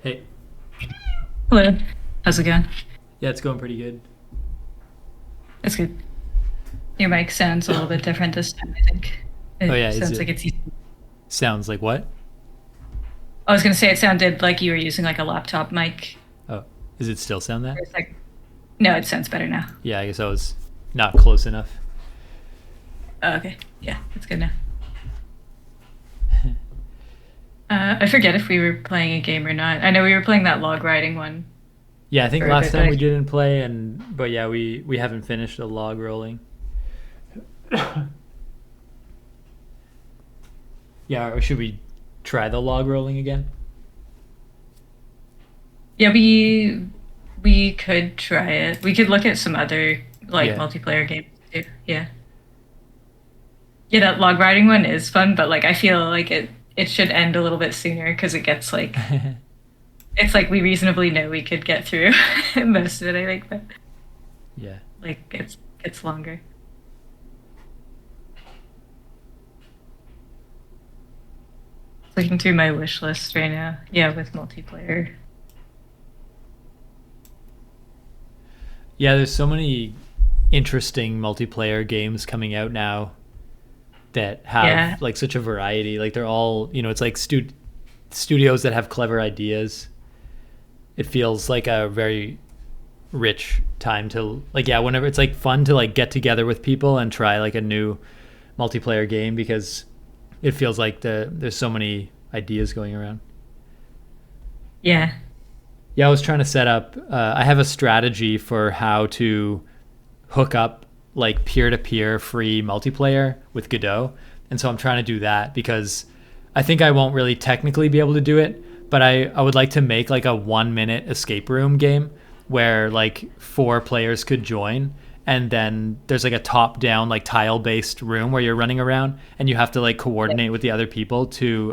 Hey. Hello. How's it going? Yeah, it's going pretty good. That's good. Your mic sounds a little bit different this time, I think. Oh It yeah, is sounds it like it's. sounds like what? I was gonna say it sounded like you were using like a laptop mic. Oh, is it still sound that? For a sec. No, it sounds better now. Yeah, I guess I was not close enough. Oh, okay. Yeah, it's good now. I forget if we were playing a game or not. I know we were playing that log riding one Yeah, I think for a last bit, but time we didn't play, but yeah, we haven't finished the log rolling. Yeah, or should we try the log rolling again? yeah, we could try it. We could look at some other like Yeah. multiplayer games too. Yeah. Yeah, that log riding one is fun, but like I feel like it should end a little bit sooner because it gets like it's like we reasonably know we could get through most of it, I think, but Yeah. like it's longer. Looking through my wish list right now. Yeah, with multiplayer. Yeah, there's so many interesting multiplayer games coming out now that Yeah. have like such a variety. Like they're all, it's like studios that have clever ideas. It feels like a very rich time to like yeah, whenever it's like fun to like get together with people and try like a new multiplayer game because it feels like there's so many ideas going around. Yeah. Yeah, I was trying to set up. I have a strategy for how to hook up like peer-to-peer free multiplayer with Godot, and so I'm trying to do that because I think I won't really technically be able to do it, but I would like to make like a 1 minute escape room game where like four players could join, and then there's like a top-down like tile-based room where you're running around, and you have to like coordinate with the other people to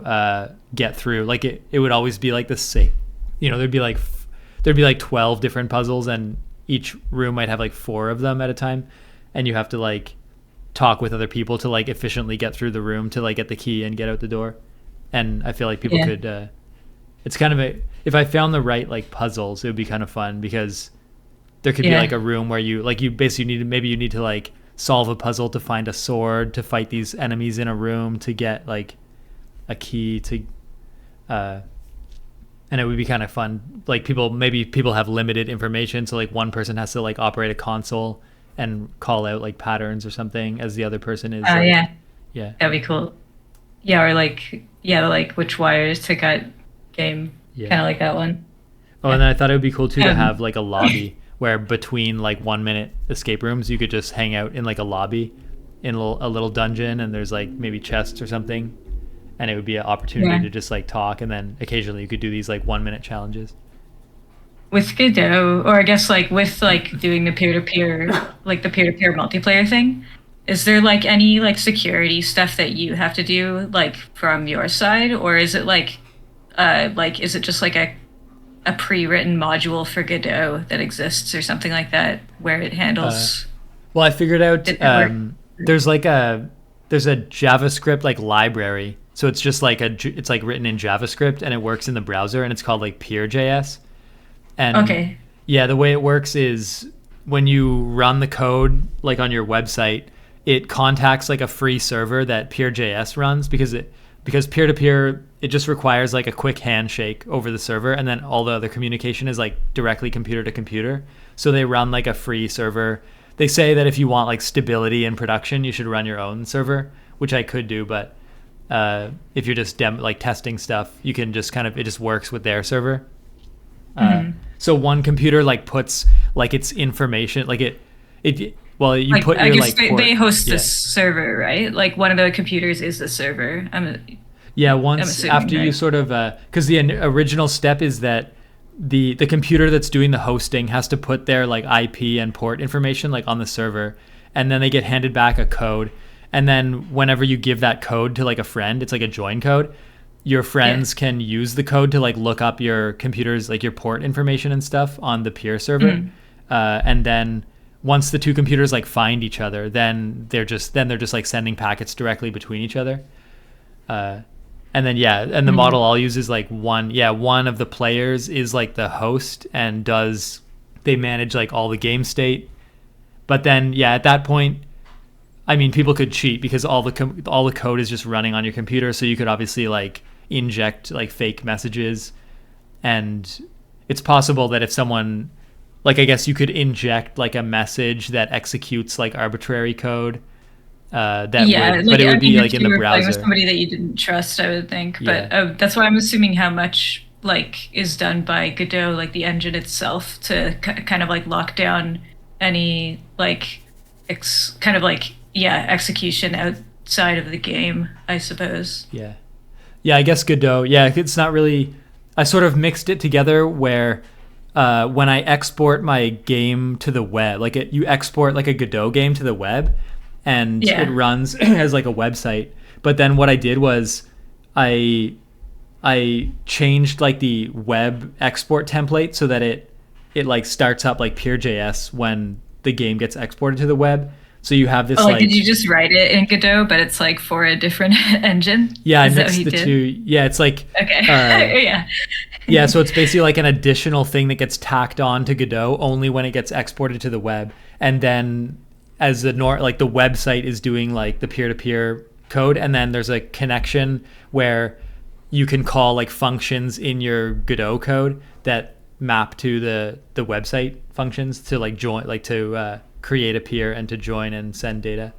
get through. Like it would always be like the same. There'd be like 12 different puzzles, and each room might have like four of them at a time, and you have to like talk with other people to like efficiently get through the room to like get the key and get out the door. And I feel like people Yeah. could it's kind of a if I found the right like puzzles, it would be kind of fun because there could be Yeah. like a room where you basically you need to like solve a puzzle to find a sword to fight these enemies in a room to get like a key to uh and it would be kind of fun. Like people have limited information, so like one person has to like operate a console and call out like patterns or something as the other person is Oh like yeah. yeah. That'd be cool. Yeah, or like yeah, like which wires to cut game. Yeah. Kinda like that one. Oh, and Yeah. then I thought it would be cool too to Um have like a lobby where between like 1 minute escape rooms you could just hang out in like a lobby in a little dungeon, and there's like maybe chests or something, and it would be an opportunity yeah. to just like talk, and then occasionally you could do these like 1 minute challenges. With Godot, or I guess like with like doing the peer to peer, like the peer to peer multiplayer thing, is there like any like security stuff that you have to do like from your side, or is it like is it just like a pre-written module for Godot that exists or something like that where it Uh, handles well, I figured out the network? there's a JavaScript like library, so it's just like it's like written in JavaScript and it works in the browser, and it's called like Peer.js. And Okay. yeah, the way it works is when you run the code like on your website, it contacts like a free server that Peer.js runs because peer to peer it just requires like a quick handshake over the server, and then all the other communication is like directly computer to computer. So they run like a free server. They say that if you want like stability in production, you should run your own server, which I could do, but if you're just like testing stuff, you can just kind of it just works with their server. Uh, Mhm. so one computer like puts like its information like it well you Like put I your guess like they port host this yeah server, right? Like one of the computers is the server. yeah I'm once assuming, after you right? sort of because the original step is that the computer that's doing the hosting has to put their like IP and port information like on the server, and then they get handed back a code, and then whenever you give that code to like a friend, it's like a join code. Your Yeah. friends can use the code to like look up your computer's like your port information and stuff on the peer server, Mhm. and then once the two computers like find each other, then they're just like sending packets directly between each other. Uh, And then and the model I'll use is like one of the players is like the host and they manage like all the game state. But then at that point, I mean, people could cheat because all the code is just running on your computer, so you could obviously like inject like fake messages, and it's possible that if someone, like, I guess you could inject like a message that executes like arbitrary code. But it would be like in the browser. With somebody that you didn't trust, I would think. But that's why I'm assuming how much like is done by Godot, like the engine itself, to kind of like lock down any like execution outside of the game, I suppose. I guess Godot. It's not really. I sort of mixed it together where when I export my game to the web, like you export like a Godot game to the web. And it runs as like a website. But then what I did was I changed like the web export template so that it like starts up like Pure.js when the game gets exported to the web. So you have this did you just write it in Godot, but it's like for a different engine? I mixed the two. It's like so it's basically like an additional thing that gets tacked on to Godot only when it gets exported to the web. And then as the website is doing like the peer-to-peer code, and then there's a connection where you can call like functions in your Godot code that map to the website functions to like join, like to create a peer and to join and send data.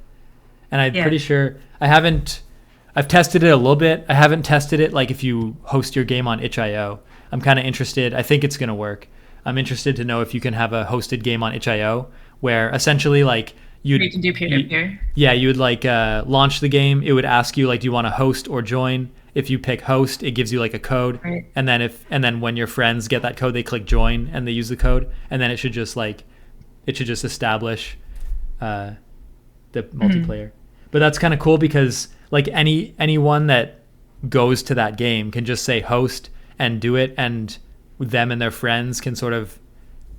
And I'm pretty sure I've tested it a little bit. I haven't tested it like if you host your game on itch.io. I'm kind of interested. I think it's going to work. I'm interested to know if you can have a hosted game on itch.io where essentially like you can do peer-to-peer. You would like launch the game. It would ask you like, do you want to host or join? If you pick host, it gives you like a code, right. and then when your friends get that code, they click join and they use the code, and then it should just establish the multiplayer. But that's kind of cool because like anyone that goes to that game can just say host and do it, and them and their friends can sort of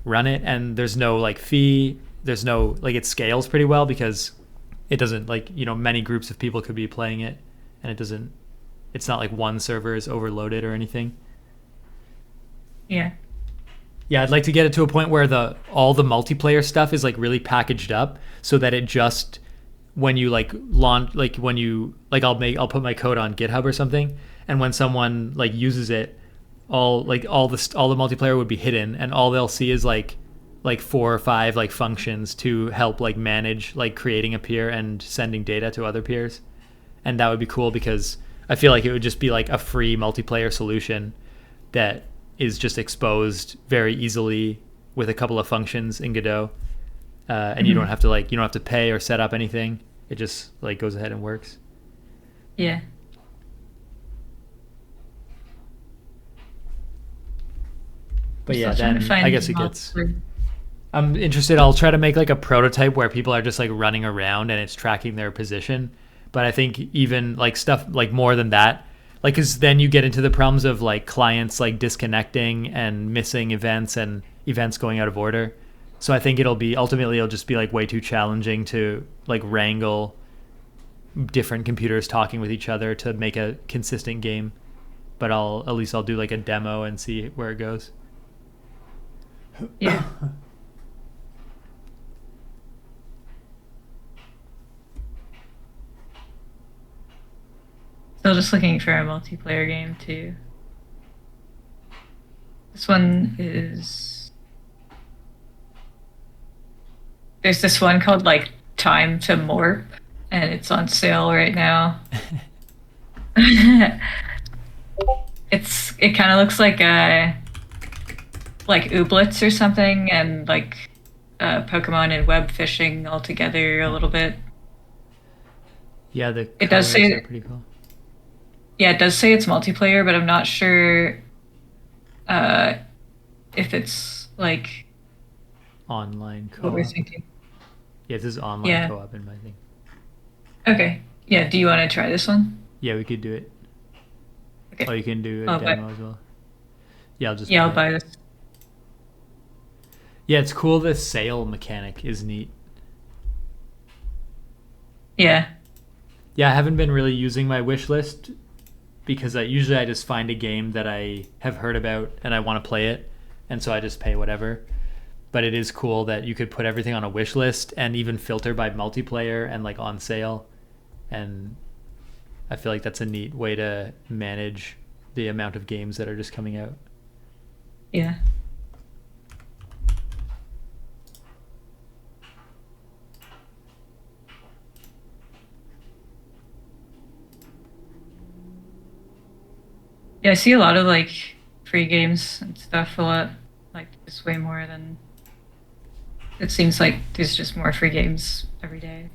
run it, and there's no like fee. There's no like, it scales pretty well because it doesn't like, many groups of people could be playing it, and it's not like one server is overloaded or anything. I'd like to get it to a point where all the multiplayer stuff is like really packaged up so that it just, when you like launch, like when you like, I'll put my code on GitHub or something, and when someone like uses it, all the multiplayer would be hidden, and all they'll see is like 4 or 5 like functions to help like manage like creating a peer and sending data to other peers. And that would be cool because I feel like it would just be like a free multiplayer solution that is just exposed very easily with a couple of functions in Godot, and you don't have to pay or set up anything. It just like goes ahead and works. But then I guess it gets. I'm interested. I'll try to make like a prototype where people are just like running around and it's tracking their position. But I think even like stuff like more than that, like, because then you get into the problems of like clients like disconnecting and missing events and events going out of order. So I think it'll just be like way too challenging to like wrangle different computers talking with each other to make a consistent game. But I'll do like a demo and see where it goes. Still just looking for a multiplayer game too. This one is... There's this one called like Time to Morp, and it's on sale right now. It kind of looks like Ooblets or something, and like Pokemon and web fishing all together a little bit. It does say pretty cool. It does say it's multiplayer, but I'm not sure if it's like online co-op. What we're thinking. This is online co-op in my thing. Okay. Do you want to try this one? We could do it. Okay. Oh, you can do a demo as well. I'll buy this. It's cool. The sale mechanic is neat. I haven't been really using my wish list because usually I just find a game that I have heard about and I want to play it, and so I just pay whatever. But it is cool that you could put everything on a wish list and even filter by multiplayer and like on sale, and I feel like that's a neat way to manage the amount of games that are just coming out. Yeah. Yeah, I see a lot of like free games and stuff a lot. Like it's way more than it seems like there's just more free games every day.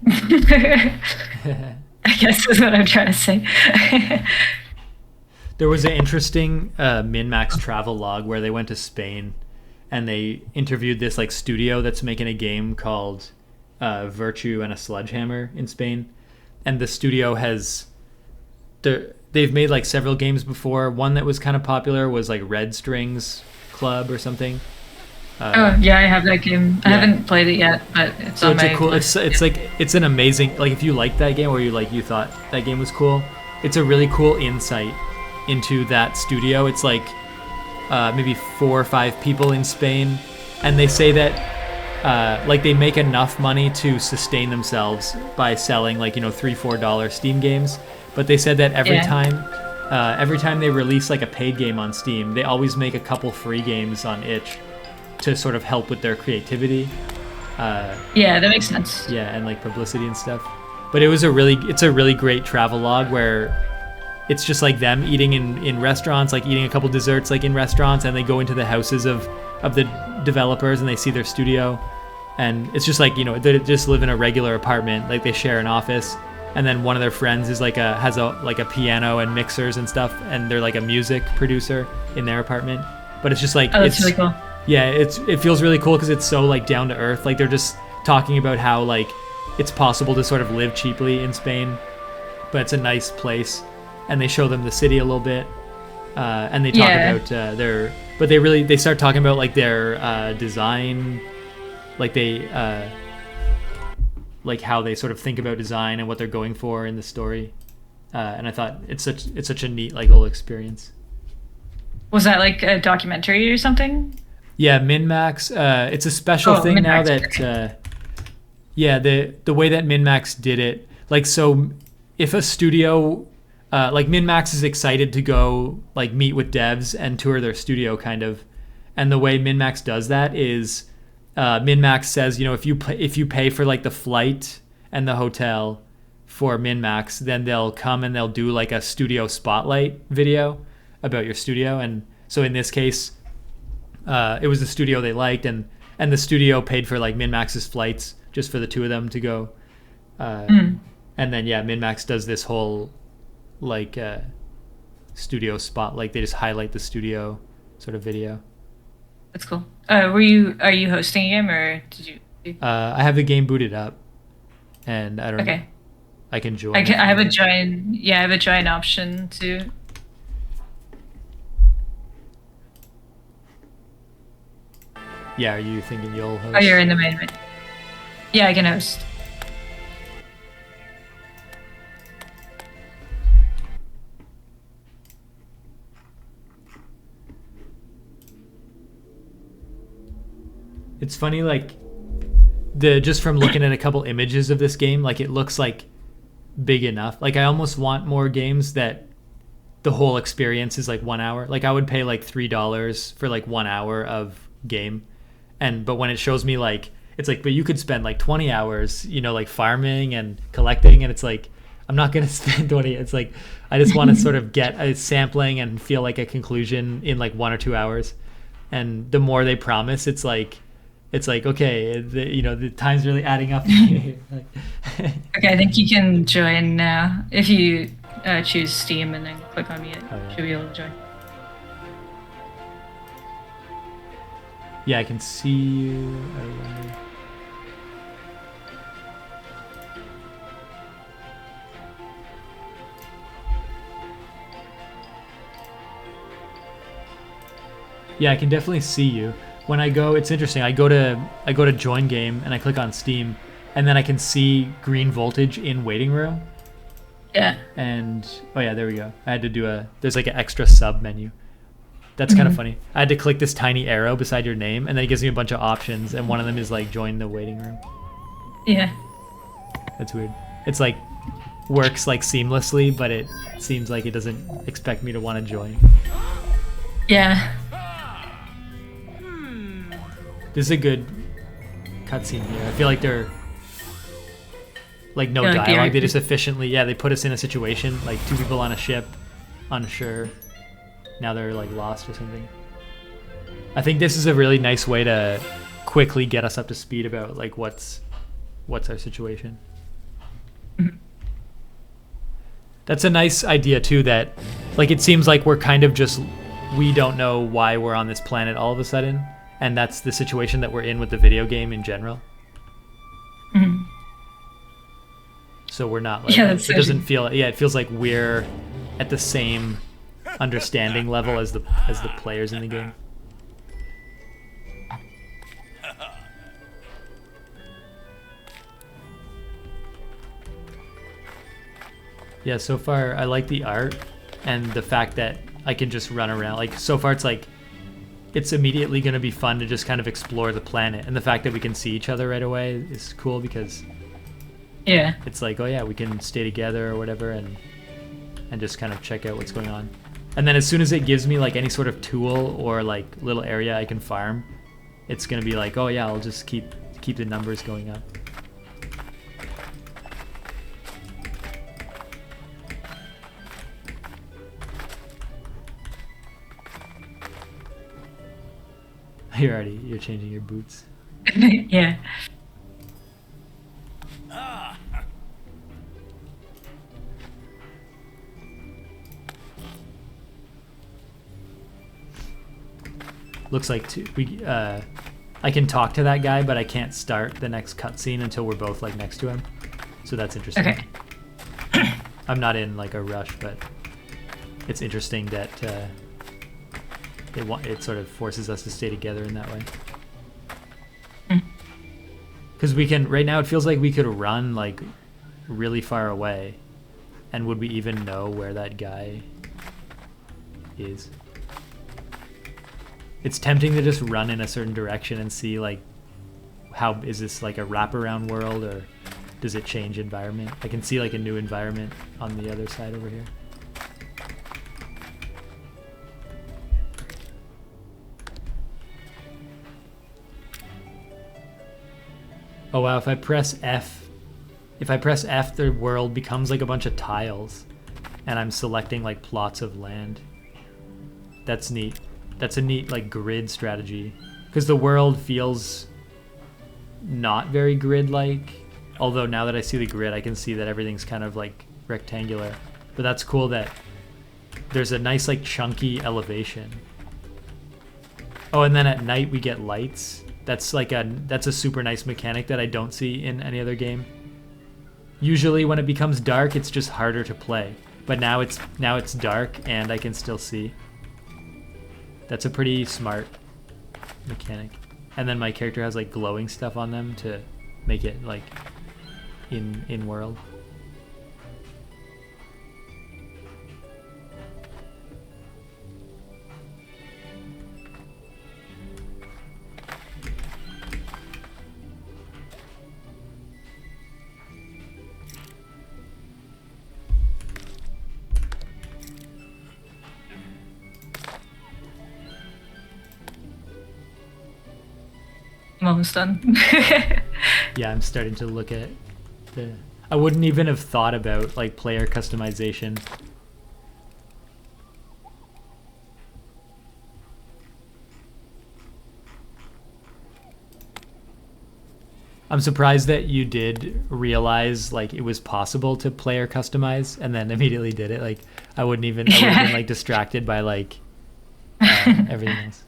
I guess is what I'm trying to say. There was an interesting min-max travel log where they went to Spain and they interviewed this like studio that's making a game called Virtue and a Sledgehammer in Spain. And the studio has they've made like several games before. One that was kind of popular was like Red Strings Club or something. Oh yeah, I have that game. I haven't played it yet, but it's on my list. It's like it's an amazing, like if you like that game or you thought that game was cool, it's a really cool insight into that studio. It's like maybe 4 or 5 people in Spain, and they say that like they make enough money to sustain themselves by selling like $3-4 Steam games. But they said that every time they release like a paid game on Steam, they always make a couple free games on itch to sort of help with their creativity. Yeah, that makes sense. Yeah, and like publicity and stuff. But it's a really great travel log where it's just like them eating in restaurants, like eating a couple desserts like in restaurants, and they go into the houses of the developers and they see their studio, and it's just like they just live in a regular apartment, like they share an office, and then one of their friends is like has a piano and mixers and stuff, and they're like a music producer in their apartment. But it's just like that's really cool. Yeah, it feels really cool because it's so like down to earth. Like they're just talking about how like it's possible to sort of live cheaply in Spain, but it's a nice place, and they show them the city a little bit, and they talk about they start talking about like their design, like they like how they sort of think about design and what they're going for in the story, and I thought it's such a neat like little experience. Was that like a documentary or something? Yeah, min-max. It's a special thing now that, the way that min-max did it, like, so if a studio, like min-max is excited to go like meet with devs and tour their studio kind of, and the way min-max does that is, min-max says, if you pay for like the flight and the hotel for min-max, then they'll come and they'll do like a studio spotlight video about your studio. And so in this case, it was the studio they liked, and the studio paid for like min-max's flights just for the two of them to go. And then min-max does this whole like studio spot, like they just highlight the studio sort of video. That's cool. Are you hosting a game or did you? I have the game booted up, and I don't know. I can join. I have a join. Yeah, I have a join option too. Yeah, are you thinking you'll host? Oh, you're in the main. Yeah, I can host. It's funny, like just from looking at a couple images of this game, like it looks like big enough. Like I almost want more games that the whole experience is like 1 hour. Like I would pay like $3 for like 1 hour of game. But when it shows me like, it's like, but you could spend like 20 hours, like farming and collecting, and it's like, I'm not going to spend 20. It's like, I just want to sort of get a sampling and feel like a conclusion in like 1 or 2 hours. And the more they promise, it's like, okay, the time's really adding up. Okay, I think you can join now. If you choose Steam and then click on me, should be able to join. Yeah, I can see you. Yeah, I can definitely see you. When I go, it's interesting. I go to join game and I click on Steam, and then I can see green voltage in waiting room. Yeah. And oh yeah, there we go. I had to do there's like an extra sub menu. That's kind of funny. I had to click this tiny arrow beside your name, and then it gives me a bunch of options, and one of them is like join the waiting room. Yeah. That's weird. It's like works like seamlessly, but it seems like it doesn't expect me to want to join. Yeah. This is a good cutscene here. I feel like they're like no Yeah, like the dialogue. They art- just efficiently, they put us in a situation like two people on a ship, unsure. Now they're like lost or something. I think this is a really nice way to quickly get us up to speed about like what's our situation. That's a nice idea too, that like it seems like we're kind of just, we don't know why we're on this planet all of a sudden, and that's the situation that we're in with the video game in general. So we're not like, Yeah, that's it so doesn't true. feel, it feels like we're at the same understanding level as the players in the game. Yeah, so far I like the art and the fact that I can just run around. Like so far it's like it's immediately going to be fun to just kind of explore the planet, and the fact that we can see each other right away is cool because Yeah. it's like, oh yeah, we can stay together or whatever and just kind of check out what's going on. And then as soon as it gives me like any sort of tool or like little area I can farm, it's going to be like, oh yeah, I'll just keep the numbers going up. You're changing your boots. Yeah. Looks like I can talk to that guy, but I can't start the next cutscene until we're both like next to him. So that's interesting. Okay. I'm not in like a rush, but it's interesting that it sort of forces us to stay together in that way. Because we can, right now it feels like we could run like really far away, and would we even know where that guy is? It's tempting to just run in a certain direction and see like, how is this like a wraparound world, or does it change environment? I can see like a new environment on the other side over here. Oh wow, if I press F, the world becomes like a bunch of tiles, and I'm selecting like plots of land. That's neat. That's a neat like grid strategy, because the world feels not very grid-like. Although now that I see the grid, I can see that everything's kind of like rectangular. But that's cool that there's a nice like chunky elevation. Oh, and then at night we get lights. That's a super nice mechanic that I don't see in any other game. Usually when it becomes dark, it's just harder to play. But now it's dark and I can still see. That's a pretty smart mechanic. And then my character has like glowing stuff on them to make it like in world. I'm almost done. Yeah, I'm starting to look at I wouldn't even have thought about like player customization. I'm surprised that you did realize like it was possible to player customize and then immediately did it. Like I wouldn't have been like distracted by like everything else.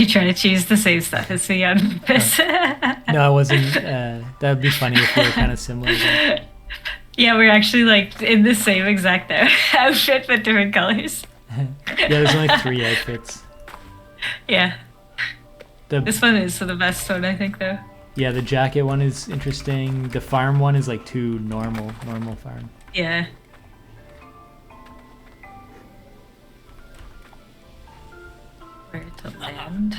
you trying to choose the same stuff as me on purpose? No, I wasn't. That would be funny if we were kind of similar. Then. Yeah, we're actually like in the same exact outfit but different colors. Yeah, there's only 3 outfits. Yeah. This one is the best one, I think, though. Yeah, the jacket one is interesting. The farm one is like too normal farm. Yeah. Where to land?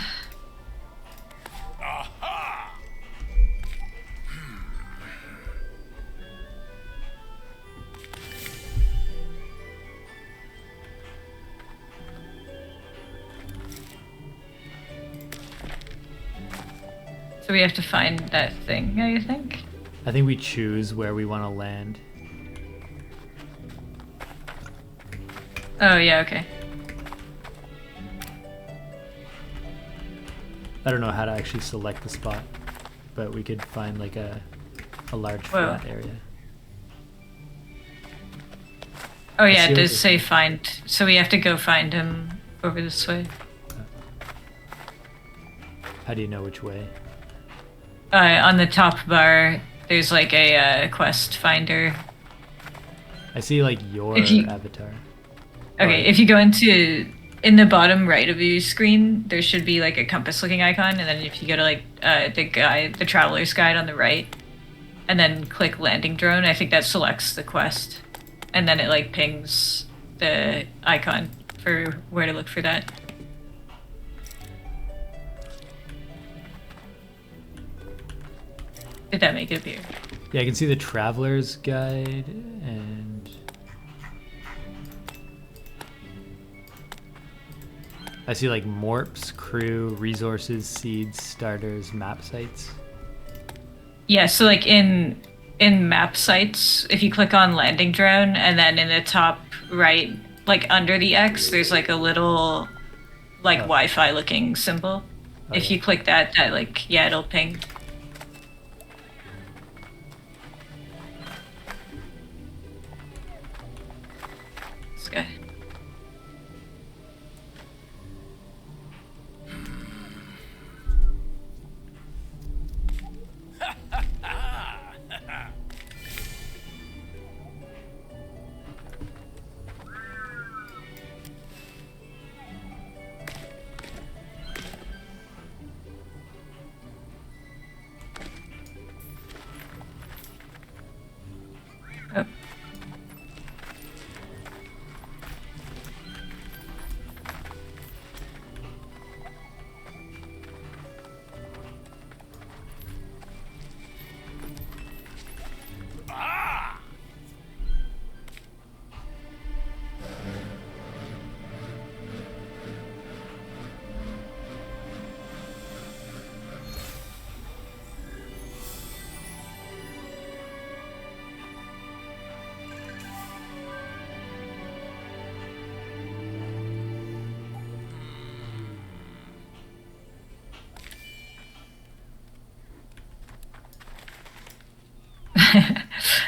So we have to find that thing, I think? I think we choose where we want to land. Oh, yeah, okay. I don't know how to actually select the spot, but we could find like a large flat area. Oh yeah, it does say find, so we have to go find him over this way. How do you know which way? On the top bar, there's like a quest finder. I see like your avatar. Okay, if you go in the bottom right of your screen, there should be like a compass looking icon, and then if you go to like the traveler's guide on the right, and then click landing drone, I think that selects the quest. And then it like pings the icon for where to look for that. Did that make it appear? Yeah, I can see the traveler's guide and I see like Morps, crew, resources, seeds, starters, map sites. Yeah, so like in map sites, if you click on landing drone and then in the top right, like under the X, there's like a little like Wi-Fi looking symbol. If you click that like, yeah, it'll ping. This guy. Oh.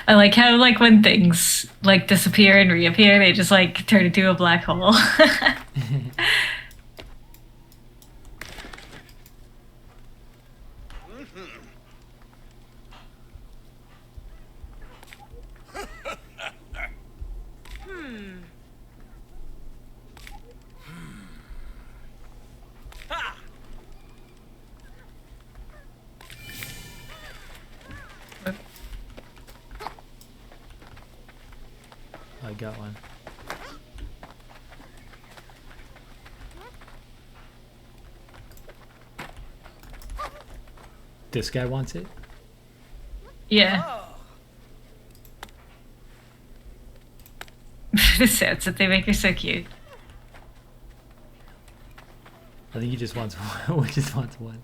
I like how like when things like disappear and reappear, they just like turn into a black hole. I got one. This guy wants it? Yeah. The sounds that they make are so cute. I think he just wants one. He just wants one.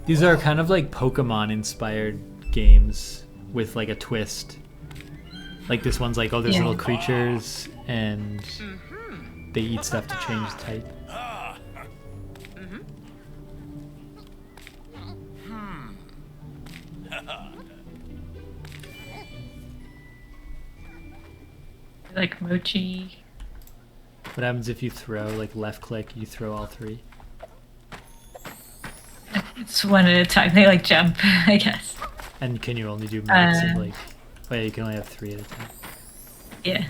These are kind of like Pokemon inspired games with like a twist. Like this one's like, oh, there's little creatures and they eat stuff to change type. Like mochi. What happens if you throw, like left click, you throw all three? It's one at a time. They like jump, I guess. And can you only do max of like, oh yeah, you can only have 3 at a time. Yeah.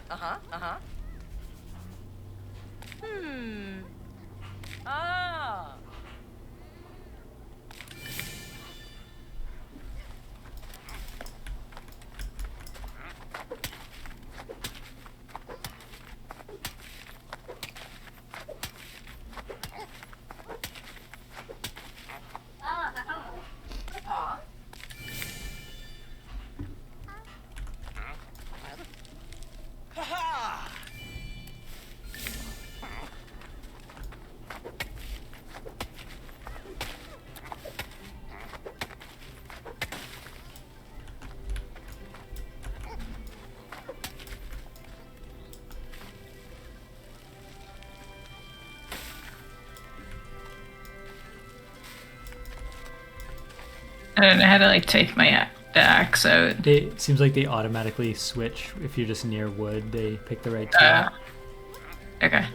Uh-huh, uh-huh. Ah. I don't know how to like take the axe out. It seems like they automatically switch if you're just near wood. They pick the right tool. Okay.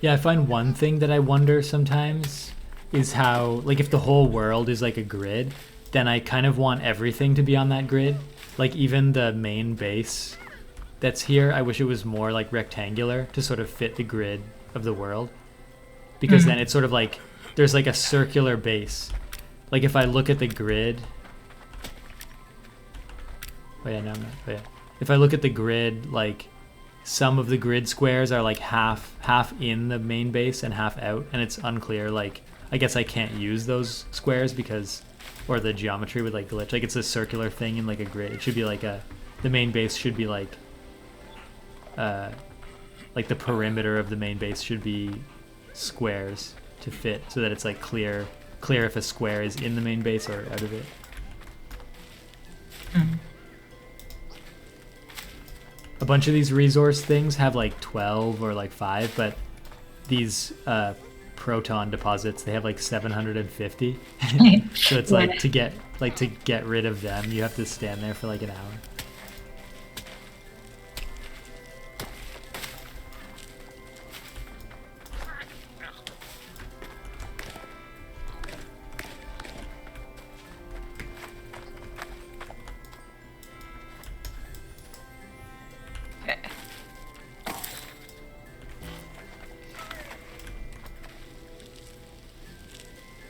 Yeah, I find one thing that I wonder sometimes is how, like, if the whole world is like a grid, then I kind of want everything to be on that grid. Like, even the main base that's here, I wish it was more like rectangular to sort of fit the grid of the world. Because then it's sort of like there's like a circular base. Like, if I look at the grid. Oh, yeah, no, I'm not. Oh, yeah. If I look at the grid, like, some of the grid squares are like half in the main base and half out, and it's unclear. Like, I guess I can't use those squares because, or the geometry would like glitch. Like, it's a circular thing in like a grid. It should be like the main base should be like the perimeter of the main base should be squares to fit, so that it's like clear if a square is in the main base or out of it. A bunch of these resource things have like 12 or like 5, but these proton deposits, they have like 750. So it's like to get rid of them, you have to stand there for like an hour.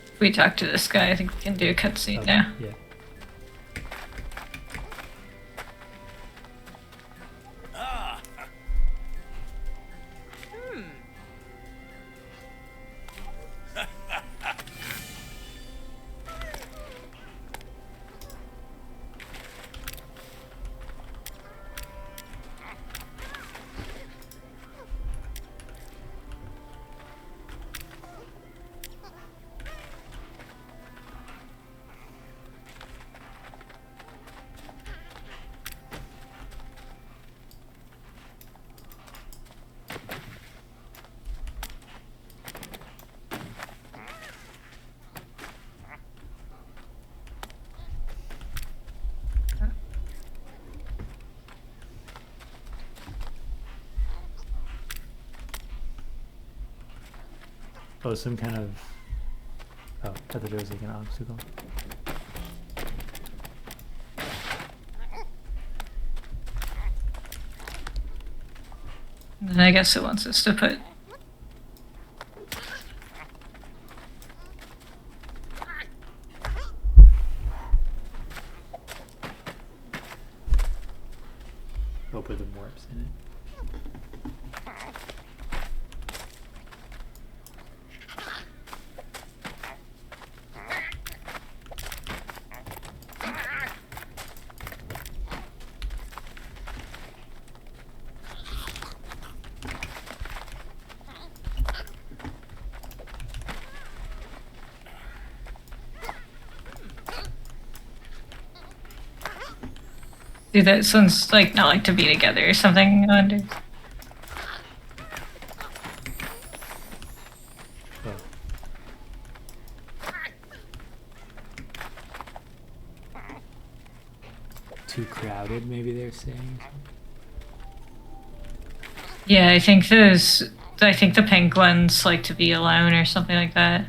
If we talk to this guy, I think we can do a cutscene now. Yeah. Oh, some kind of... Oh, I thought there was like an obstacle. And then I guess it wants us to put... Oh, put the morps in it. Do that sounds like not like to be together or something, I wonder. Oh. Too crowded, maybe they're saying. Yeah, I think the penguins like to be alone or something like that.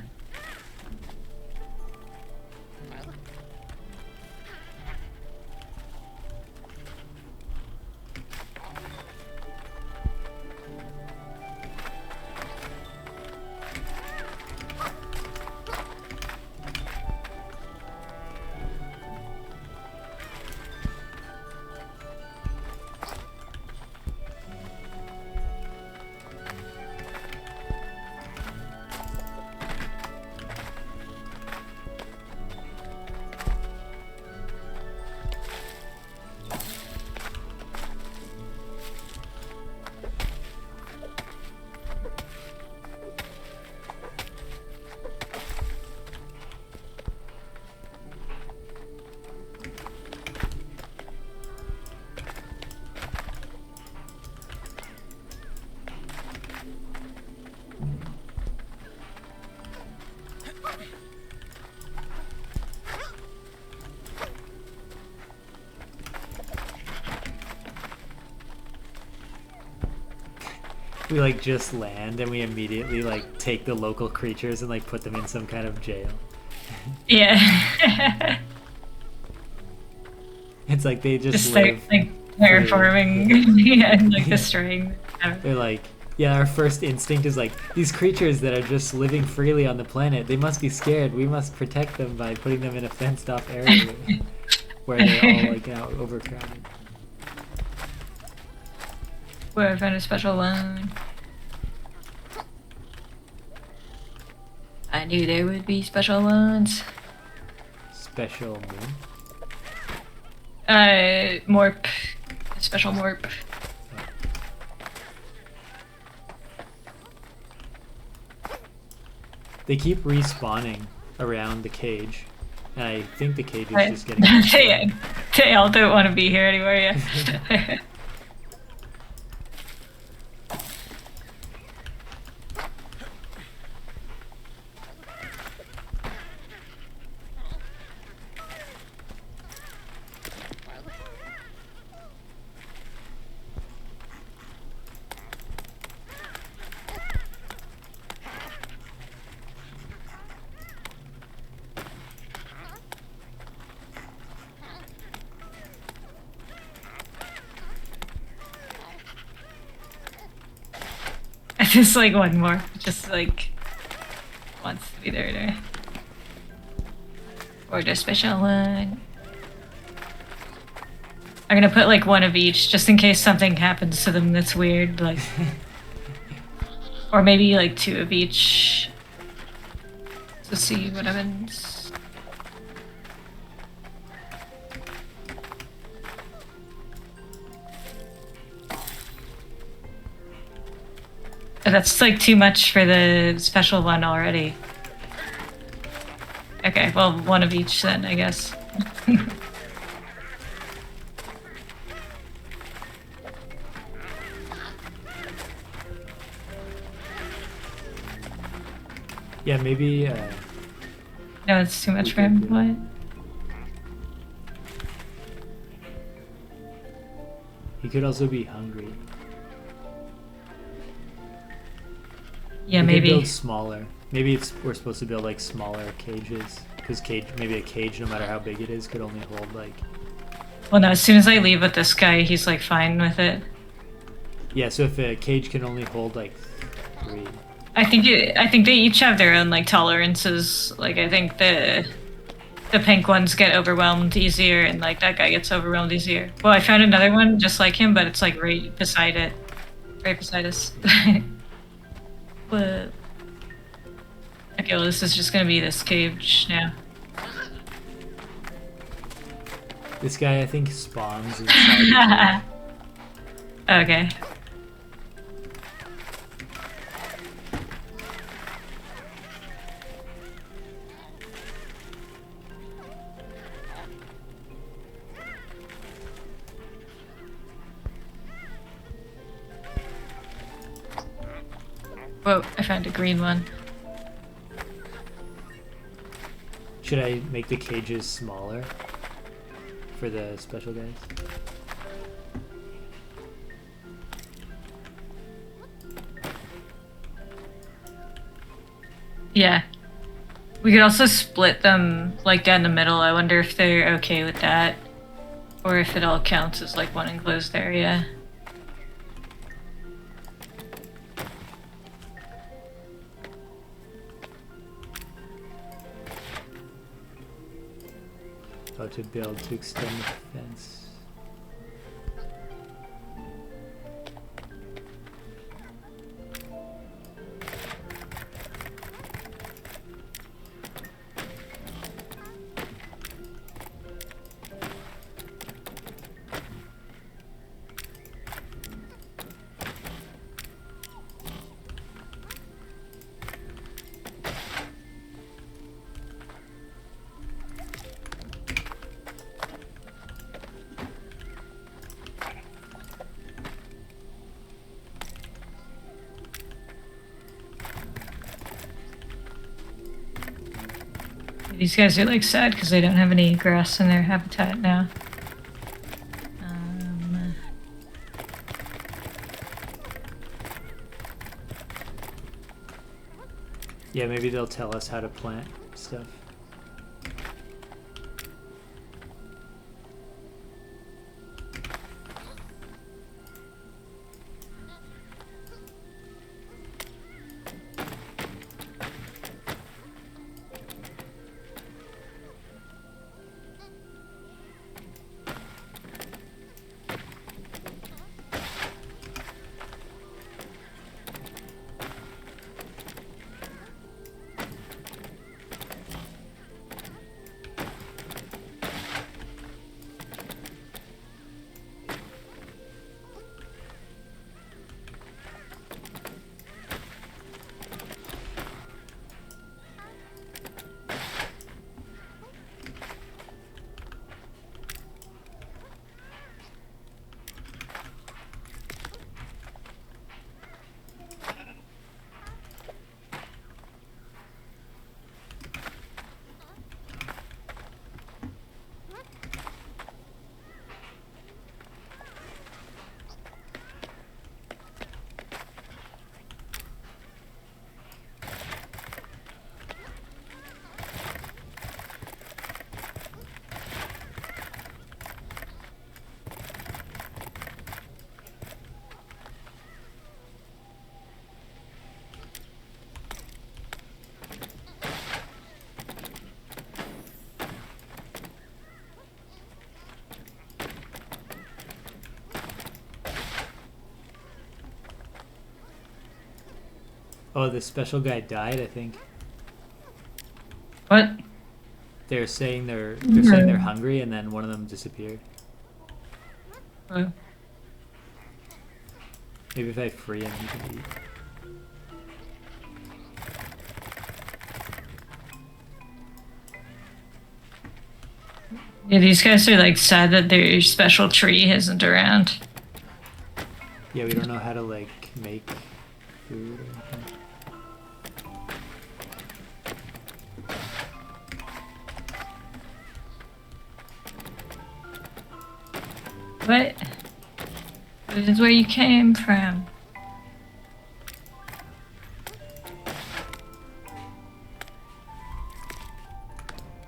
We like just land and we immediately like take the local creatures and like put them in some kind of jail. Yeah. It's like they just Like live. terraforming and like destroying. They're like, yeah, our first instinct is like, these creatures that are just living freely on the planet, they must be scared. We must protect them by putting them in a fenced off area where they're all like now overcrowded. Where I found a special one. I knew there would be special ones. Special moon? Morp. Special Morp. They keep respawning around the cage, and I think the cage is Right. just getting... They all don't want to be here anymore, yeah. Just like one more, just like wants to be there. Or the special one. I'm gonna put like one of each, just in case something happens to them that's weird, like, or maybe like two of each, to see what happens. That's like too much for the special one already. Okay, well, one of each then, I guess. Yeah, maybe... No, it's too much for him. What? He could also be hungry. Yeah, We could maybe. build smaller. Maybe we're supposed to build like smaller cages, because maybe a cage, no matter how big it is, could only hold like. Well, no. As soon as I leave with this guy, he's like fine with it. Yeah. So if a cage can only hold like 3. I think they each have their own like tolerances. Like I think the pink ones get overwhelmed easier, and like that guy gets overwhelmed easier. Well, I found another one just like him, but it's like right beside us. But okay, well, this is just gonna be this cage now. This guy, I think, spawns inside. Okay. Whoa, I found a green one. Should I make the cages smaller for the special guys? Yeah. We could also split them like down the middle. I wonder if they're okay with that. Or if it all counts as like one enclosed area. Oh, to extend the fence. These guys are like sad because they don't have any grass in their habitat now. Yeah, maybe they'll tell us how to plant stuff. Oh, the special guy died, I think. What? They're saying they're hungry, and then one of them disappeared. What? Maybe if I free him, he can eat. Yeah, these guys are like sad that their special tree isn't around. Yeah, we don't know how to like make food or anything. What? This is where you came from.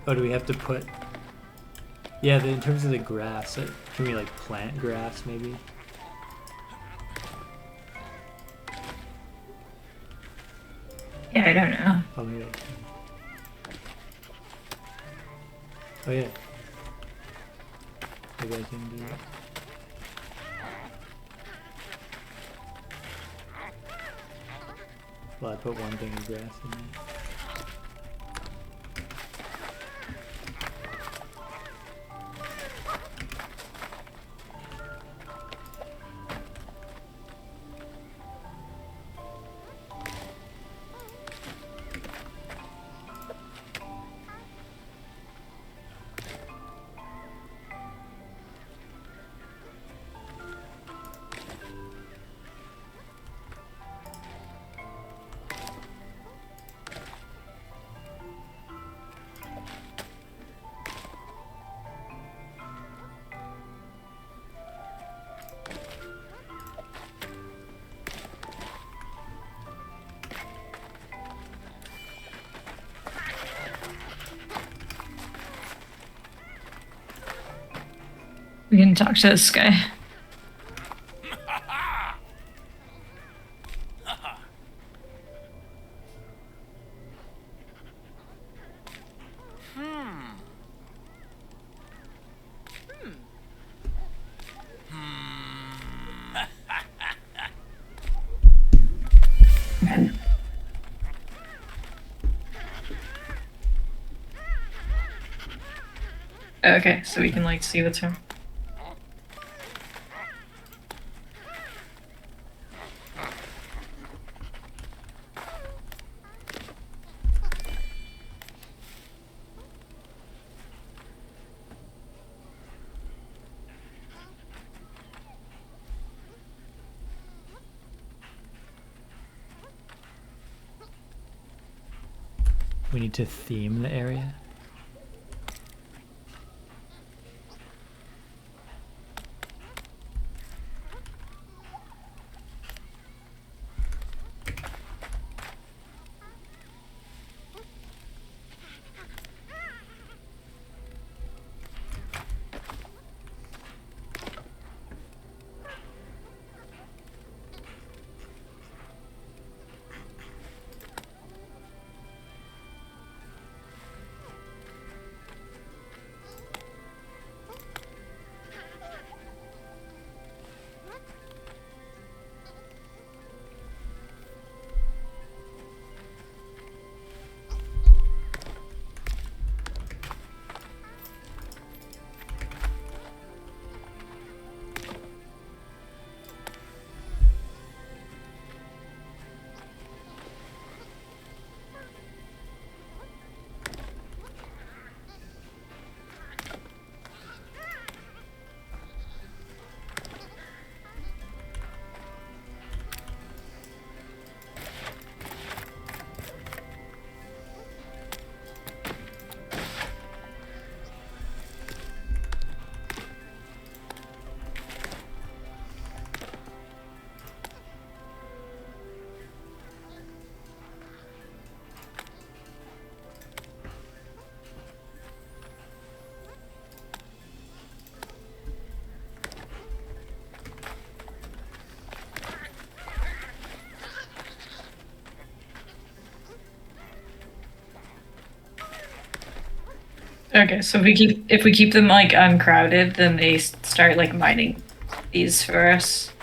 Oh, do we have to put? Yeah, in terms of the grass, can we like plant grass maybe? Yeah, I don't know. Oh, maybe. Oh yeah. Maybe I can do it. Well, I put one thing of grass in there. We can talk to this guy. Okay, so we can like see what's wrong. We need to theme the area. Okay, so if we keep them like uncrowded, then they start like mining these for us.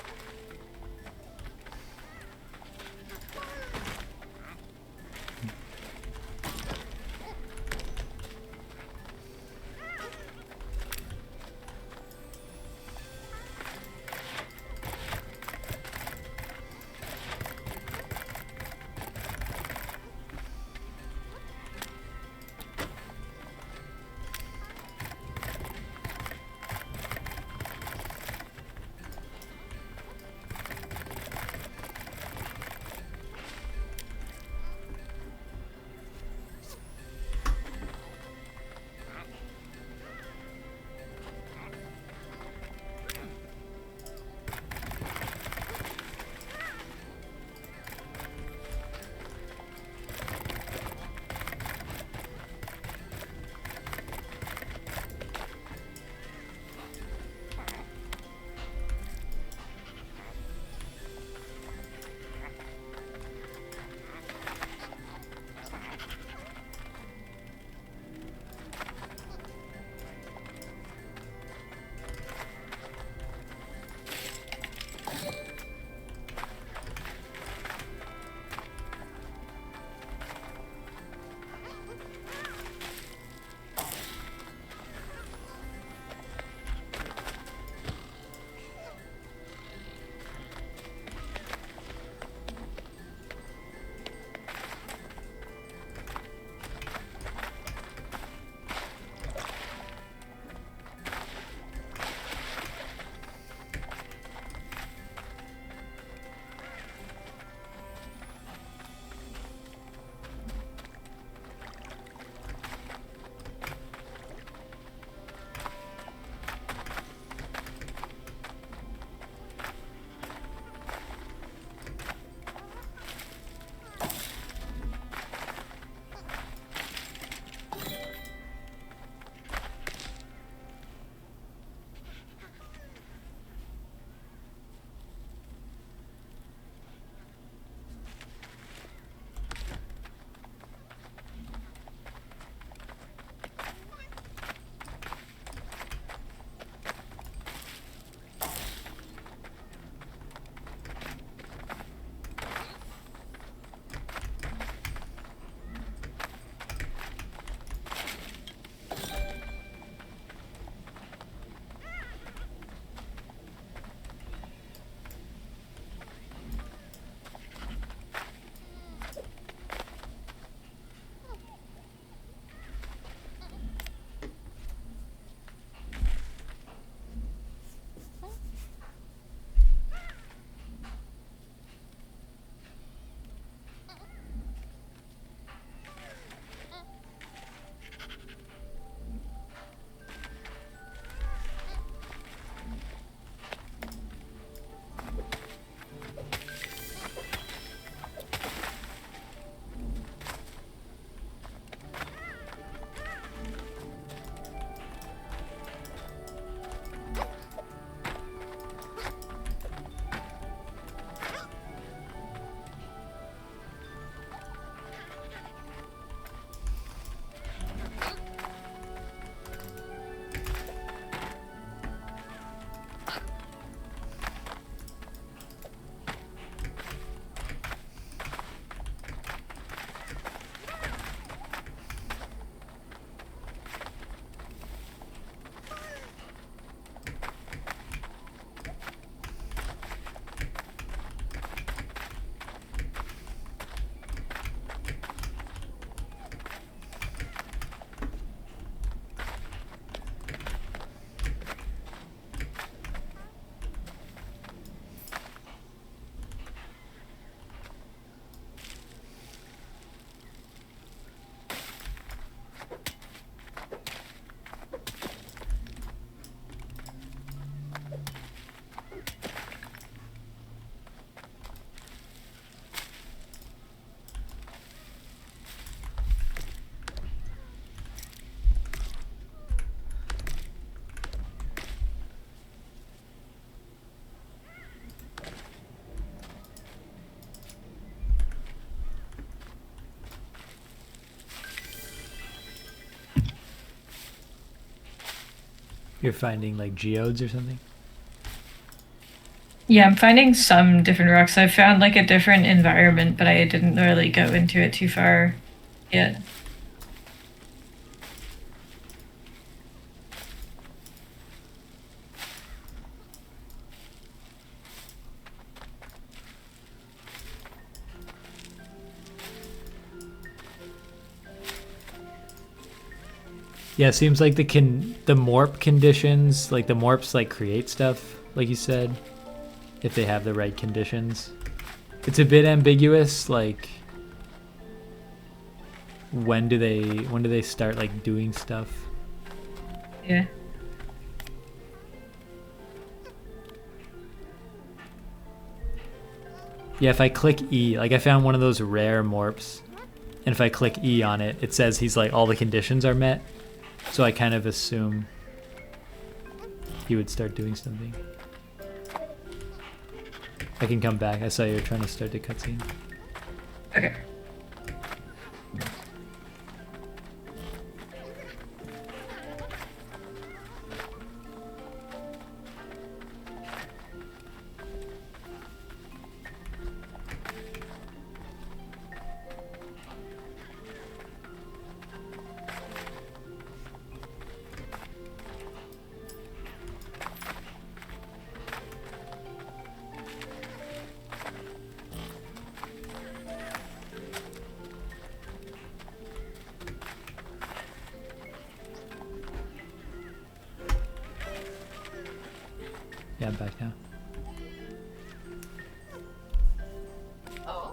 You're finding like geodes or something? Yeah, I'm finding some different rocks. I found like a different environment, but I didn't really go into it too far yet. Yeah, it seems like the Morp conditions, like the Morps like create stuff, like you said, if they have the right conditions. It's a bit ambiguous, like when do they start like doing stuff? Yeah. Yeah, if I click E, like I found one of those rare Morps, and if I click E on it, it says he's like all the conditions are met. So I kind of assume he would start doing something. I can come back. I saw you were trying to start the cutscene. Okay. Yeah, I'm back now. Oh.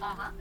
Uh-huh.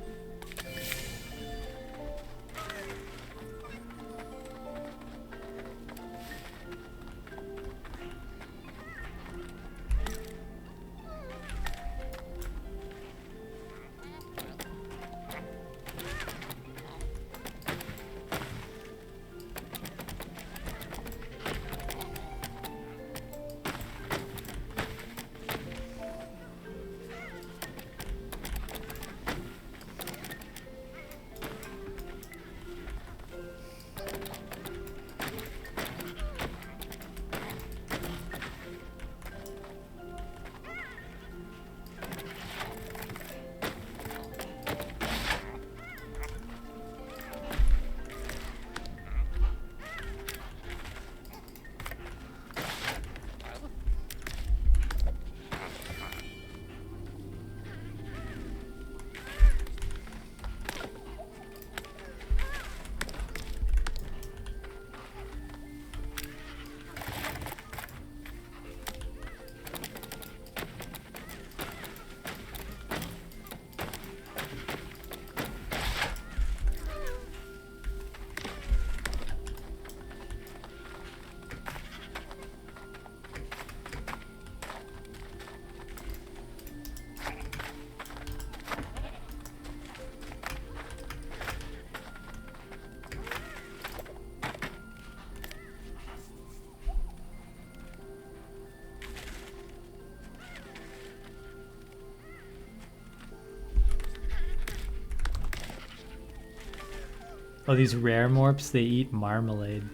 Oh, these rare Morps, they eat marmalade.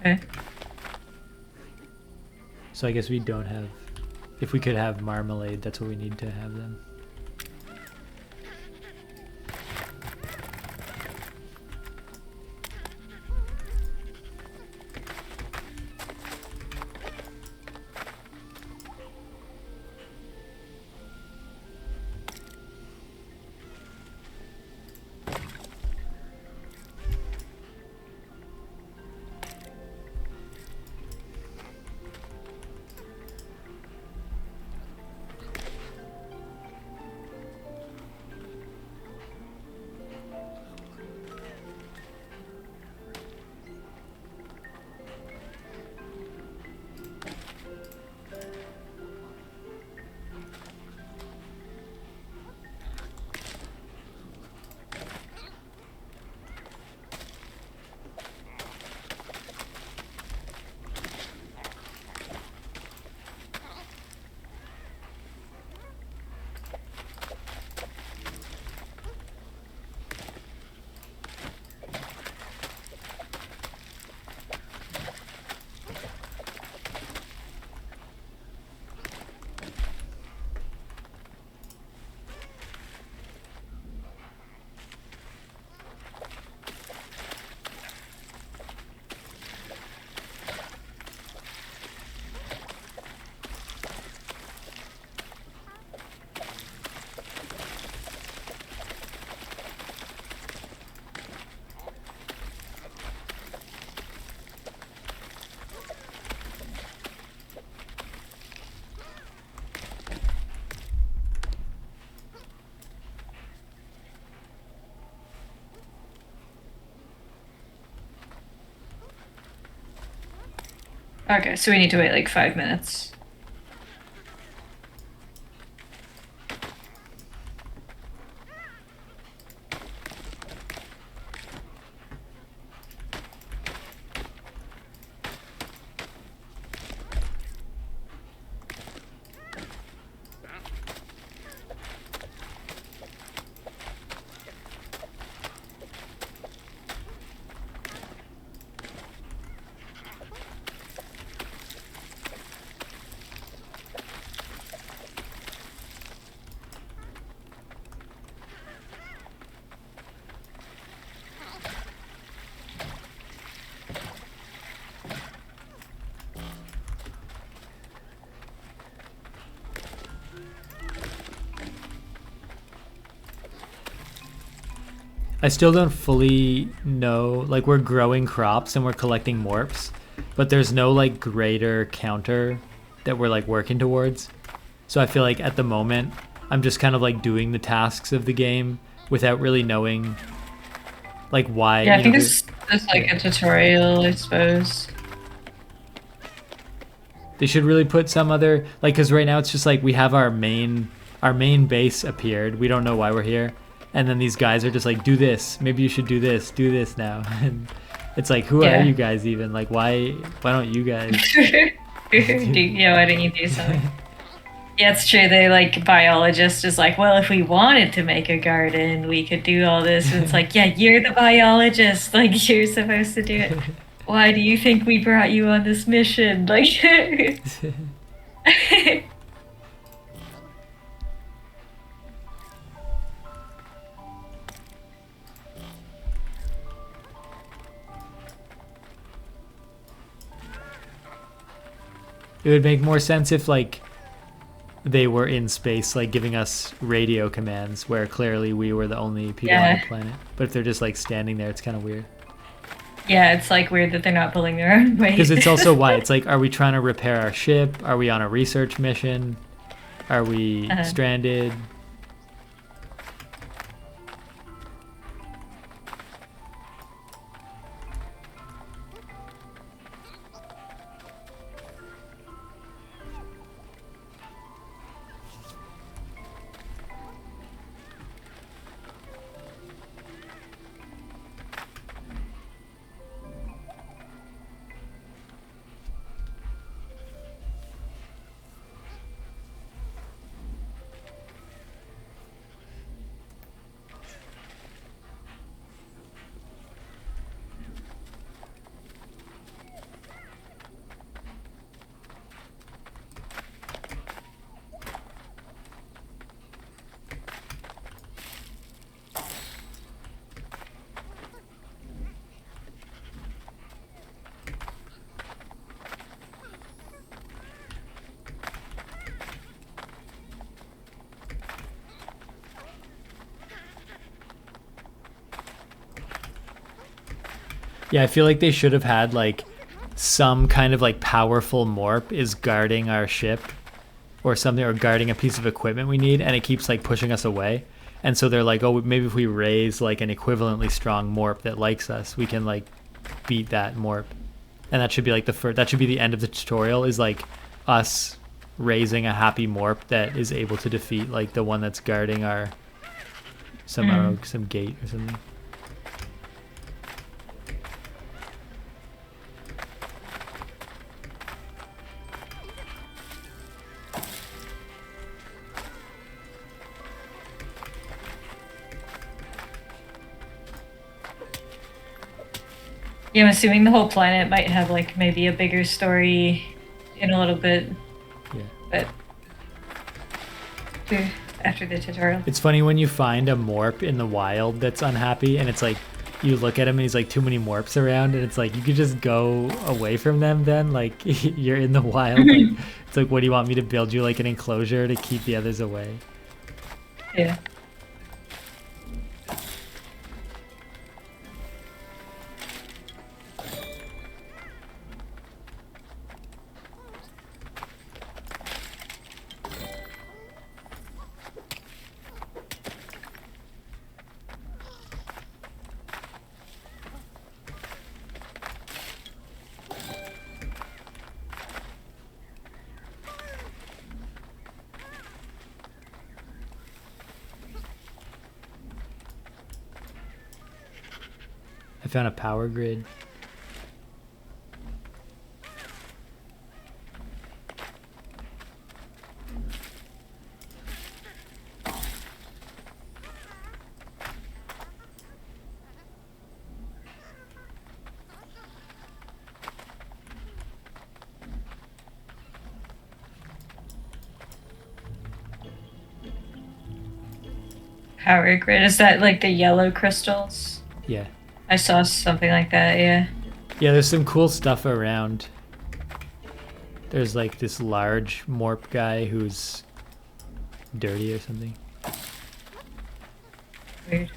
Okay. So I guess we don't have... If we could have marmalade, that's what we need to have them. Okay, so we need to wait like 5 minutes. I still don't fully know, like we're growing crops and we're collecting morps, but there's no like greater counter that we're like working towards. So I feel like at the moment I'm just kind of like doing the tasks of the game without really knowing like why. Yeah, I you think know, it's like a tutorial, I suppose. they should really put some other, like, because right now it's just like we have our main base appeared. We don't know why we're here, and then these guys are just like, do this. Maybe you should do this now. And it's like, who are Yeah. you guys even? Like, why don't you guys? Yeah, why don't you do something? Yeah, it's true. They like biologist is like, well, if we wanted to make a garden, we could do all this. And it's like, yeah, you're the biologist. Like, you're supposed to do it. Why do you think we brought you on this mission? Like, It would make more sense if like they were in space, like giving us radio commands, where clearly we were the only people on the planet. But if they're just like standing there, it's kind of weird. yeah, it's like weird that they're not pulling their own weight. Because it's also why it's like, are we trying to repair our ship? Are we on a research mission? Are we stranded? Yeah, I feel like they should have had like some kind of like powerful morp is guarding our ship or something, or guarding a piece of equipment we need, and it keeps like pushing us away. And so they're like, oh, maybe if we raise like an equivalently strong morp that likes us, we can like beat that morp. And that should be like that should be the end of the tutorial, is like us raising a happy morp that is able to defeat like the one that's guarding our I don't know, some gate or something. Yeah, I'm assuming the whole planet might have like maybe a bigger story in a little bit. Yeah. But after the tutorial. It's funny when you find a morp in the wild that's unhappy, and it's like you look at him and he's like too many morps around, and it's like you could just go away from them then, like you're in the wild. Like, it's like, what do you want me to build you like an enclosure to keep the others away? Yeah. I found a power grid. Power grid, is that like the yellow crystals? Yeah. I saw something like that, yeah. Yeah, there's some cool stuff around. There's like this large Morp guy who's dirty or something. Weird.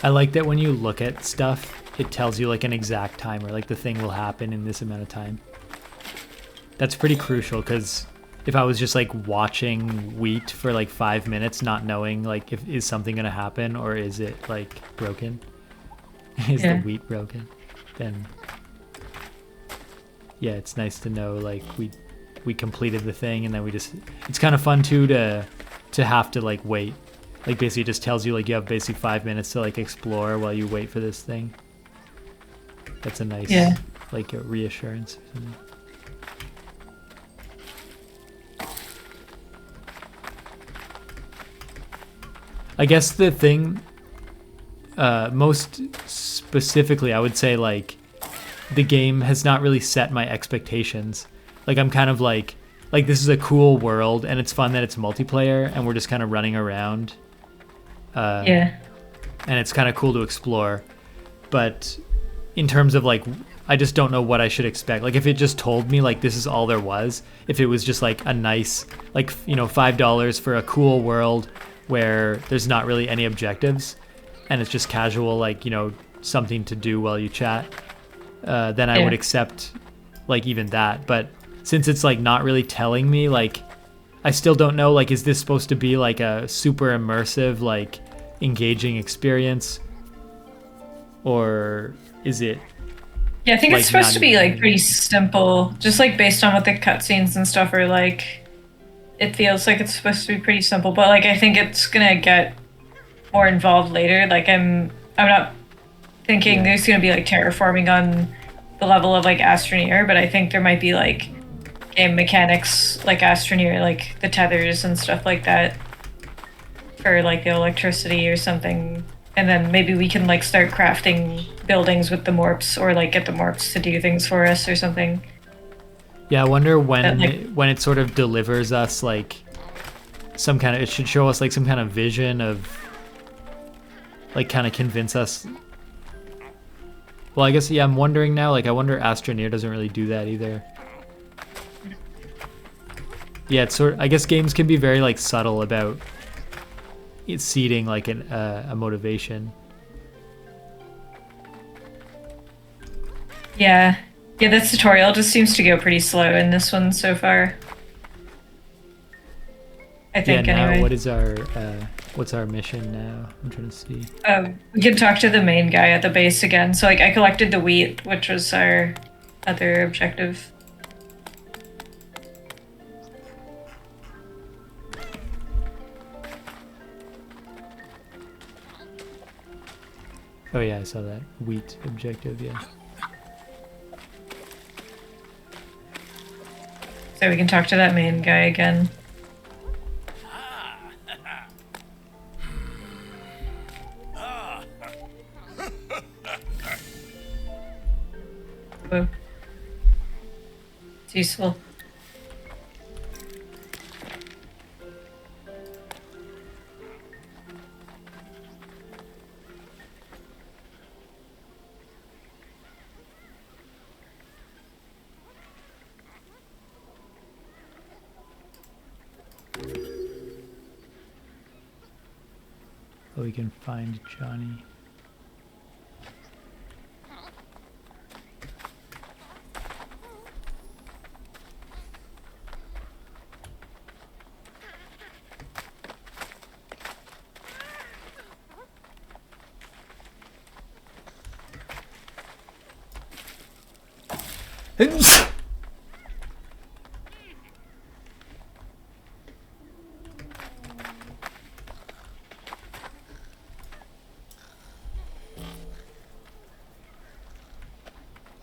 I like that when you look at stuff, it tells you like an exact timer, like the thing will happen in this amount of time. That's pretty crucial because if I was just like watching wheat for like 5 minutes, not knowing like if is something gonna happen or is it like broken, is the wheat broken, then yeah, it's nice to know like we completed the thing and then we just, it's kind of fun too to have to like wait. Like basically it just tells you like you have basically 5 minutes to like explore while you wait for this thing. That's a nice like a reassurance or something. I guess the thing most specifically I would say like the game has not really set my expectations. Like I'm kind of like this is a cool world and it's fun that it's multiplayer and we're just kind of running around. And it's kind of cool to explore, but in terms of like I just don't know what I should expect. Like if it just told me like this is all there was, if it was just like a nice like $5 for a cool world where there's not really any objectives and it's just casual like something to do while you chat, then I would accept like even that. But since it's like not really telling me, like I still don't know like is this supposed to be like a super immersive like engaging experience or is it I think it's supposed to be like pretty simple, just like based on what the cutscenes and stuff are like. It feels like it's supposed to be pretty simple, but like I think it's gonna get more involved later. Like I'm not thinking there's gonna be like terraforming on the level of like Astroneer, but I think there might be like game mechanics like Astroneer, like the tethers and stuff like that for like the electricity or something. And then maybe we can like start crafting buildings with the Morps or like get the Morps to do things for us or something. Yeah, I wonder when when it sort of delivers us like some kind of, it should show us like some kind of vision of like kind of convince us. Well, I guess I'm wondering now, like I wonder Astroneer doesn't really do that either. Yeah, it's sort of, I guess games can be very like subtle about it seeding like a motivation. Yeah, this tutorial just seems to go pretty slow in this one so far. I think now anyway. what's our mission now? I'm trying to see. We can talk to the main guy at the base again. So like I collected the wheat, which was our other objective. Oh yeah, I saw that wheat objective. Yeah. So we can talk to that main guy again. Whoa. It's useful. Oh, we can find Johnny.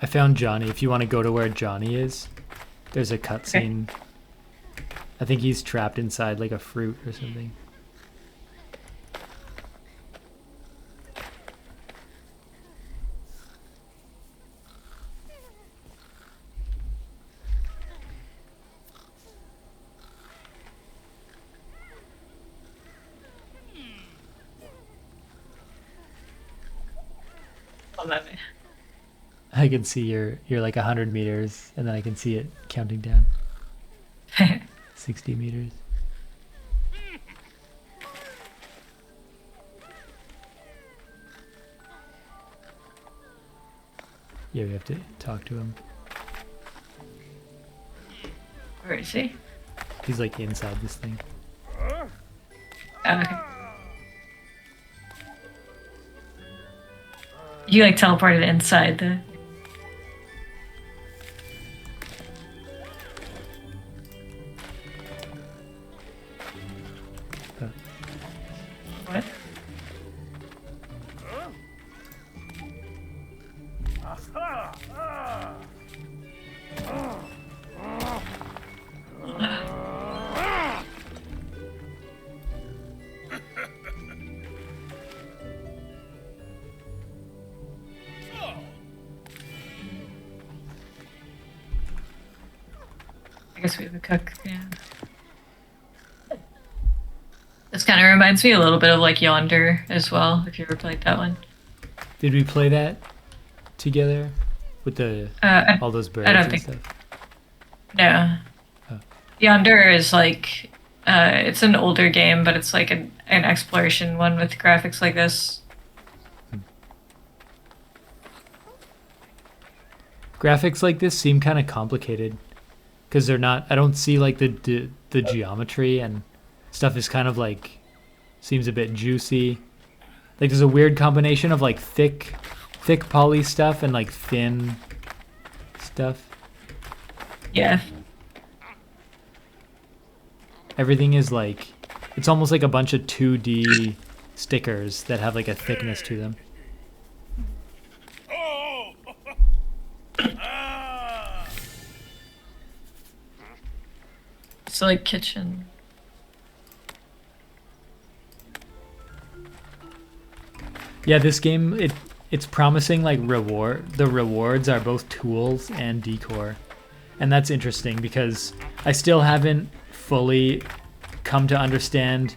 I found Johnny. If you want to go to where Johnny is, there's a cutscene. Okay. I think he's trapped inside like a fruit or something. I can see you're like 100 meters, and then I can see it counting down. 60 meters. Yeah, we have to talk to him. Where is he? He's like inside this thing. Oh, okay. You like teleported inside the... What? I guess we have a cook, yeah. This kind of reminds me a little bit of like Yonder as well, if you ever played that one. Did we play that together with the all those birds I don't and think stuff? No. Oh. Yonder is like it's an older game, but it's like an exploration one with graphics like this. Graphics like this seem kind of complicated because they're not. I don't see like the geometry, and stuff is kind of like seems a bit juicy. Like there's a weird combination of like thick poly stuff and like thin stuff. Yeah. Everything is like, it's almost like a bunch of 2D stickers that have like a thickness to them. It's like kitchen. Yeah, this game, it's promising like the rewards are both tools and decor. And that's interesting because I still haven't fully come to understand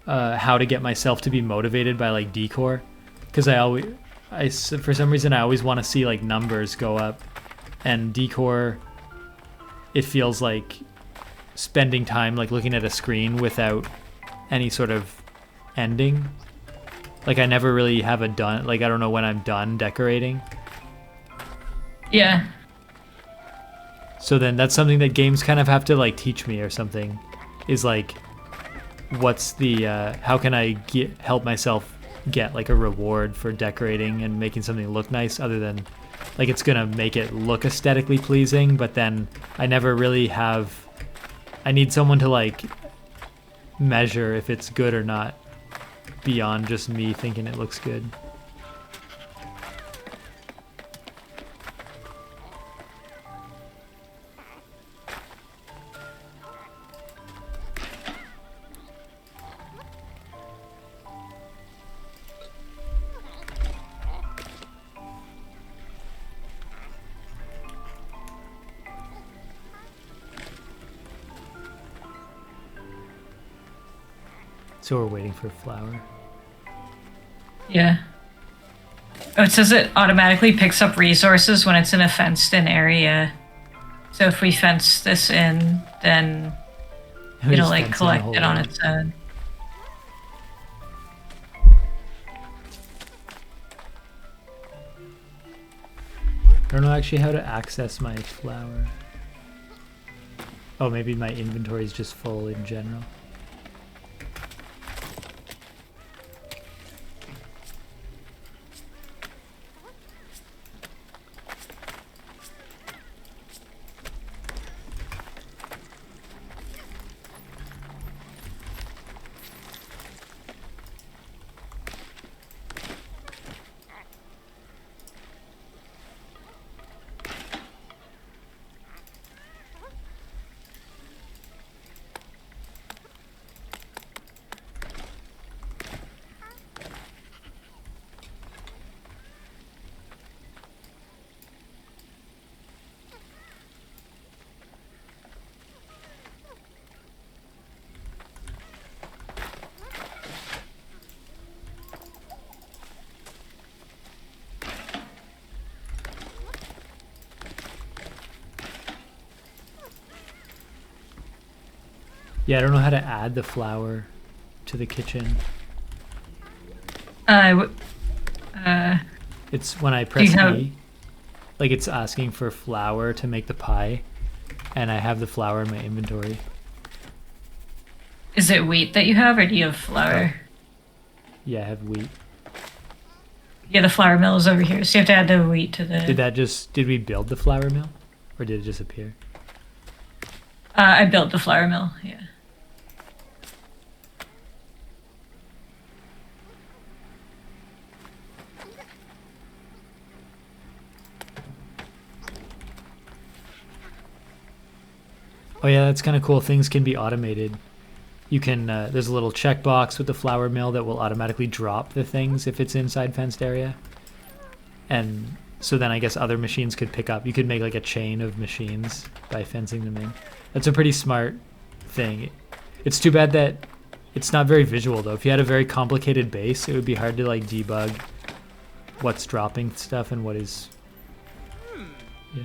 how to get myself to be motivated by like decor, because for some reason I always want to see like numbers go up, and decor, it feels like spending time like looking at a screen without any sort of ending. Like I never really have a done, like I don't know when I'm done decorating. Yeah. So then that's something that games kind of have to like teach me or something. is like, what's the how can I help myself get like a reward for decorating and making something look nice, other than like it's gonna make it look aesthetically pleasing, but then I never really have. I need someone to like measure if it's good or not beyond just me thinking it looks good. So we're waiting for flour. Yeah. Oh, it says it automatically picks up resources when it's in a fenced-in area. So if we fence this in, then We it'll just like fence in the collect whole it on way. its own. I don't know actually how to access my flour. Oh, maybe my inventory is just full in general. Yeah, I don't know how to add the flour to the kitchen. It's when I press E, like it's asking for flour to make the pie, and I have the flour in my inventory. Is it wheat that you have, or do you have flour? Yeah, I have wheat. Yeah, the flour mill is over here, so you have to add the wheat to the... Did we build the flour mill? Or did it just appear? I built the flour mill, yeah. Oh yeah, that's kind of cool. Things can be automated. You can, there's a little checkbox with the flour mill that will automatically drop the things if it's inside fenced area. And so then I guess other machines could pick up. You could make like a chain of machines by fencing them in. That's a pretty smart thing. It's too bad that it's not very visual though. If you had a very complicated base, it would be hard to like debug what's dropping stuff and what is... Yeah.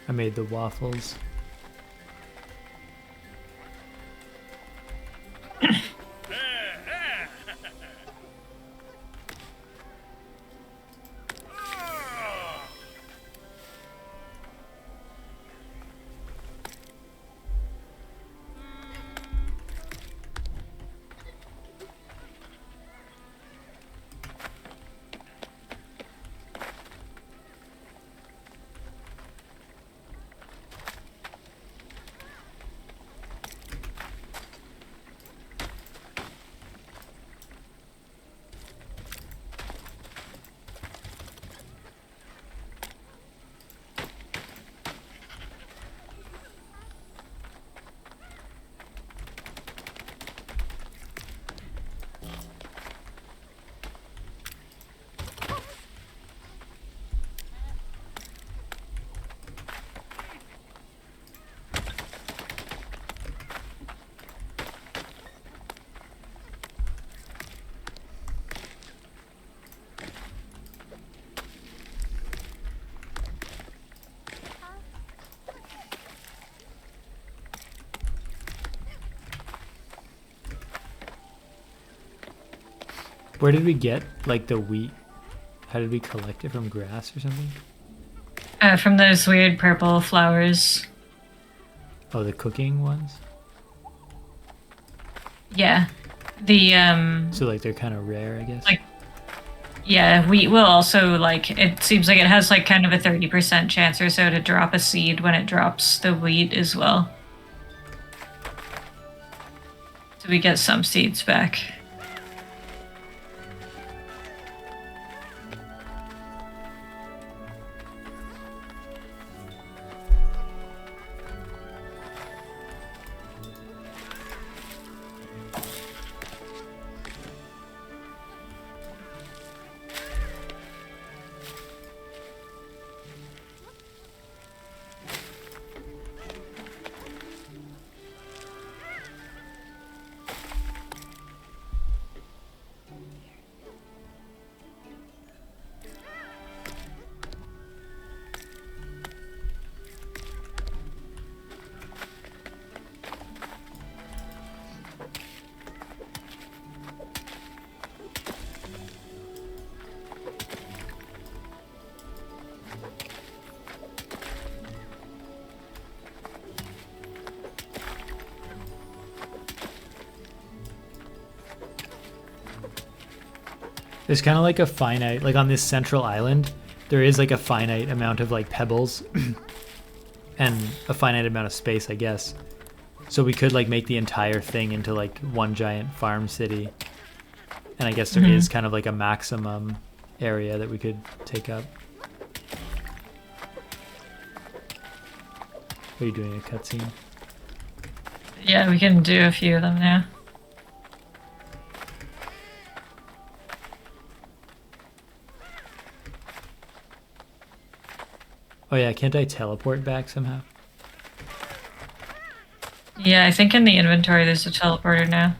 I made the waffles. Where did we get like the wheat? How did we collect it, from grass or something? From those weird purple flowers. Oh, the cooking ones? Yeah. The So like they're kind of rare, I guess. like yeah, wheat will also like it seems like it has like kind of a 30% chance or so to drop a seed when it drops the wheat as well. So we get some seeds back. There's kind of like a finite, like on this central island, there is like a finite amount of like pebbles and a finite amount of space, I guess. So we could like make the entire thing into like one giant farm city. And I guess there is kind of like a maximum area that we could take up. Are you doing a cutscene? Yeah, we can do a few of them now. Oh yeah, can't I teleport back somehow? Yeah, I think in the inventory there's a teleporter now.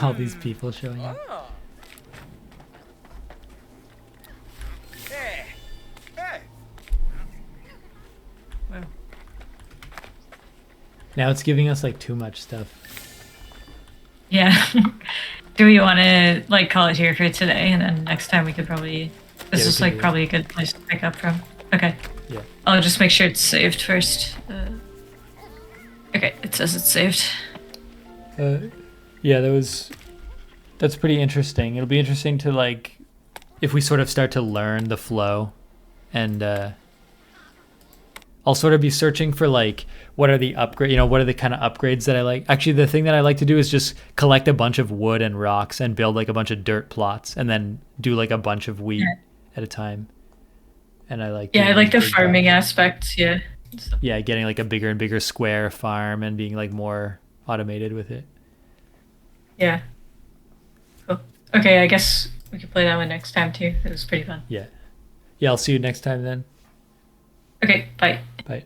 All these people showing up. Hey. Hey. Wow. Now it's giving us like too much stuff. Yeah. Do we want to like call it here for today, and then next time we could probably. This Yeah, we is can like do that. probably a good place to pick up from. Okay. Yeah. I'll just make sure it's saved first. Okay, it says it's saved. Yeah, that's pretty interesting. It'll be interesting to like, if we sort of start to learn the flow, and I'll sort of be searching for like, what are the what are the kind of upgrades that I like. Actually, the thing that I like to do is just collect a bunch of wood and rocks and build like a bunch of dirt plots, and then do like a bunch of wheat at a time. And I like. Yeah, I doing like the these big farming batches. aspect. Yeah. stuff. Yeah, getting like a bigger and bigger square farm and being like more automated with it. Yeah. Cool. Okay, I guess we could play that one next time too. It was pretty fun. Yeah. Yeah, I'll see you next time then. Okay, bye. Bye.